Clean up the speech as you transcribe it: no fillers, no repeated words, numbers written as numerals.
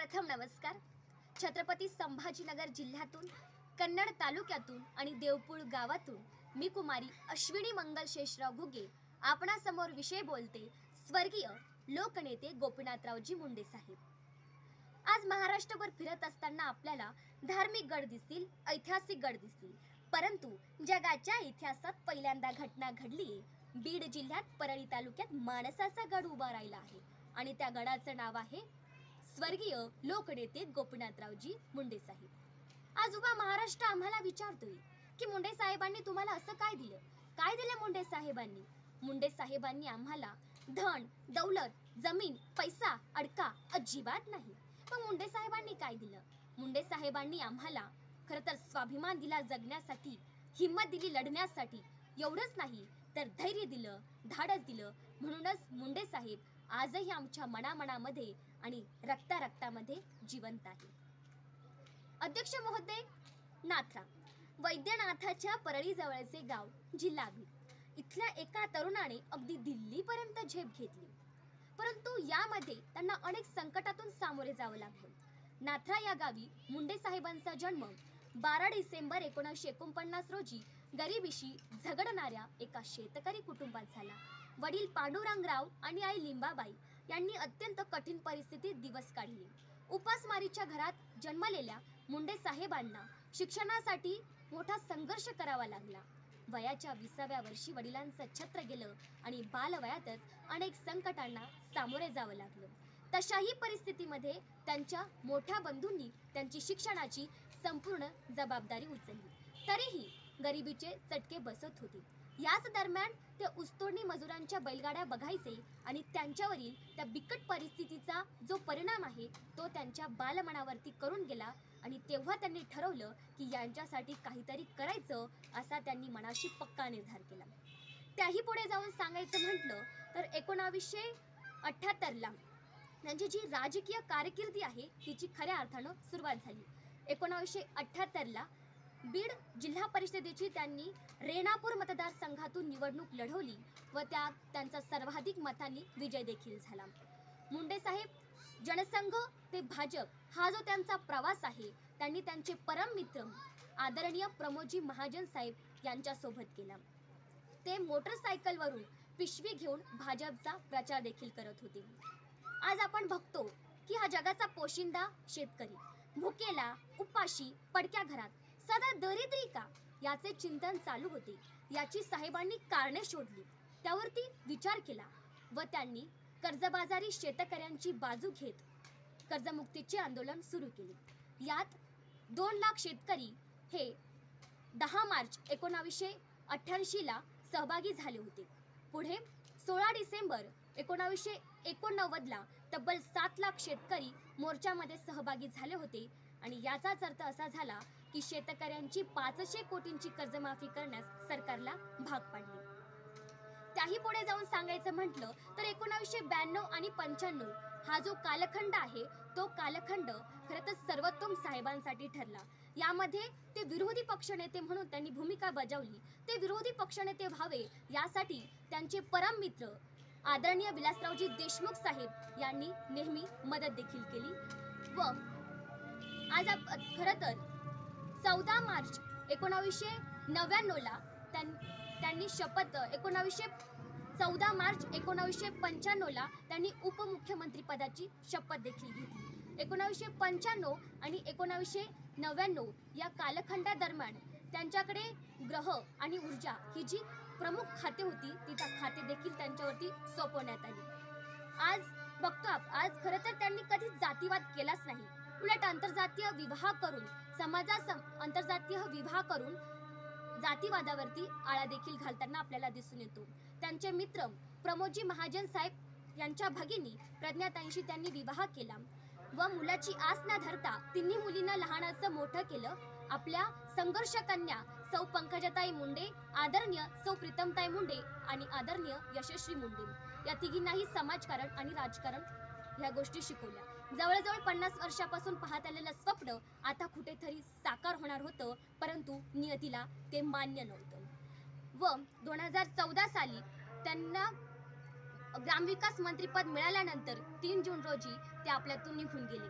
प्रथम नमस्कार। छत्रपती संभाजीनगर जिल्ह्यातून कन्नड तालुक्यातून आणि देवपूळ गावातून मी कुमारी अश्विनी मंगल शेषराव घुगे आपणासमोर विषय बोलते स्वर्गीय लोकनेते गोपीनाथरावजी मुंडे साहेब। आज महाराष्ट्रभर फिरत असताना आपल्याला धार्मिक गड दिसतील, ऐतिहासिक गड दिसतील, परंतु जगाच्या इतिहासात पहिल्यांदा घटना घडली। बीड जिल्ह्यात परळी तालुक्यात माणसाचा गड उभा राहिला आहे आणि त्या गडाचं नाव आहे स्वर्गीय लोकनेते गोपीनाथरावजी मुंडे साहेब। आज उभा महाराष्ट्र आम्हाला विचारतोय की मुंडे साहेबांनी तुम्हाला असं काय दिलं? काय दिलं मुंडे साहेबांनी? मुंडे साहेबांनी आम्हाला धन, दौलत, जमीन, पैसा, अडका अजिबात नाही। पण मुंडे साहेबांनी काय दिलं? मुंडे साहेबांनी आम्हाला खरं तर स्वाभिमान दिला जगण्यासाठी, हिम्मत दिली लढण्यासाठी। एवढंच नाही तर धैर्य दिलं, धाडस दिलं। म्हणूनच मुंडे साहेब आजही आमच्या मनामनामध्ये आणि रक्तारक्तामध्ये जिवंत आहे। अध्यक्ष महोदय, नाथरा वैद्यनाथाच्या परळी जवळचे गाव जिल्हा बीड इथल्या एका तरुणाने अगदी दिल्लीपर्यंत झेप घेतली, परंतु यामध्ये त्यांना अनेक संकटातून सामोरे जावं लागलं। नाथरा या गावी मुंडे साहेबांचा जन्म 12 डिसेंबर 1949 रोजी गरिबीशी झगडणाऱ्या एका शेतकरी कुटुंबात झाला। वडील पांडुरंगराव आणि आई लिंबाबाई यांनी अत्यंत कठीण परिस्थितीत दिवस काढले। उपासमारीच्या घरात जन्मलेल्या मुंडे साहेबांना शिक्षणासाठी मोठा संघर्ष करावा लागला। वयाच्या 20व्या वर्षी वडिलांचं छत्र गेलं आणि बालवयातच अनेक संकटांना सामोरे जावं लागलं। तशाही परिस्थितीमध्ये त्यांच्या मोठ्या बंधूंनी त्यांची शिक्षणाची संपूर्ण जबाबदारी उचलली, तरीही गरिबीचे चटके बसत होते। याच दरम्यान ते ऊसतोडणी मजुरांच्या बैलगाड्या बघायचे आणि त्यांच्यावरील त्या बिकट परिस्थितीचा जो परिणाम आहे तो त्यांच्या बालमनावरती करून गेला आणि तेव्हा त्यांनी ठरवलं की यांच्यासाठी काहीतरी करायचं, असा त्यांनी मनाशी पक्का निर्धार केला। त्याही पुढे जाऊन सांगायचं म्हटलं तर 1978ला त्यांची जी राजकीय कारकिर्दी आहे तिची खऱ्या अर्थानं सुरुवात झाली। 1978ला बीड जिल्हा परिषदेची त्यांनी रेणापूर मतदारसंघातून निवडणूक लढवली व त्यांचा सर्वाधिक मतांनी विजय देखील झाला। मुंडे साहेब जनसंघ ते भाजप हा जो त्यांचा प्रवास आहे त्यांनी त्यांचे परम मित्र आदरणीय प्रमोदजी महाजन साहेब यांच्यासोबत केला। ते मोटरसायकलवरून पिशवी घेऊन भाजपचा प्रचार देखील करत होते। आज आपण बघतो की हा जगाचा पोशिंदा शेतकरी भुकेला, उपाशी, पडक्या घरात, सदा दरिद्री का याचे चिंतन चालू होते। याची साहेबांनी कारणे शोधली, त्यावरती विचार केला व त्यांनी कर्जबाजारी शेतकऱ्यांची बाजू घेत कर्जमुक्तीचे आंदोलन सुरू केले। यात 2 लाख शेतकरी हे 10 मार्च 1988ला सहभागी झाले होते। पुढे 16 डिसेंबर 1989ला तब्बल 7 लाख शेतकरी मोर्चामध्ये सहभागी झाले होते आणि याचाच अर्थ असा झाला की शेतकऱ्यांची 500 कोटींची कर्जमाफी करण्यास सरकारला भाग पाडले। त्याही पुढे जाऊन सांगायचं म्हटलं तर 1992 आणि 95 हा जो कालखंड आहे तो कालखंड खरं तर सर्वोत्तम साहेबांसाठी ठरला। यामध्ये ते विरोधी पक्षनेते म्हणून त्यांनी भूमिका बजावली। ते विरोधी पक्षनेते व्हावे यासाठी त्यांचे परम मित्र आदरणीय विलासरावजी देशमुख साहेब यांनी नेहमी मदत देखील केली व आज खरं तर 14 मार्च 1999ला त्यांनी शपथ 14 मार्च 1995ला त्यांनी उपमुख्यमंत्री पदाची शपथ देखील घेतली। 1995 आणि 1999 या कालखंडादरम्यान त्यांच्याकडे ग्रह आणि ऊर्जा ही जी प्रमुख खाते होती ती त्या खाते देखील त्यांच्यावरती सोपवण्यात आली। आज बघतो आज खरं तर त्यांनी कधीच जातीवाद केलाच नाही, उलट आंतरजातीय विवाह करून जातीवादावरती आळा देखील घालताना आपल्याला दिसून येतो। त्यांचे मित्र प्रमोदजी महाजन साहेब यांच्या भगिनी प्रज्ञाताईंशी त्यांनी विवाह केला व मुलाची आस न धरता तिन्ही मुलींना लहानाचं मोठं केलं। आपल्या संघर्ष कन्या सौ पंकजाताई मुंडे, आदरणीय सौ प्रीतमताई मुंडे आणि आदरणीय यशस्वी मुंडे या तिघींनाही समाजकारण आणि राजकारण ह्या गोष्टी शिकवल्या। जवळजवळ 50 वर्षापासून पाहत आलेलं स्वप्न आता कुठेतरी साकार होणार होतं, परंतु नियतीला ते मान्य नव्हतं व 2014 साली त्यांना ग्रामविकास मंत्रीपद मिळाल्यानंतर 3 जून रोजी ते आपल्यातून निघून गेले।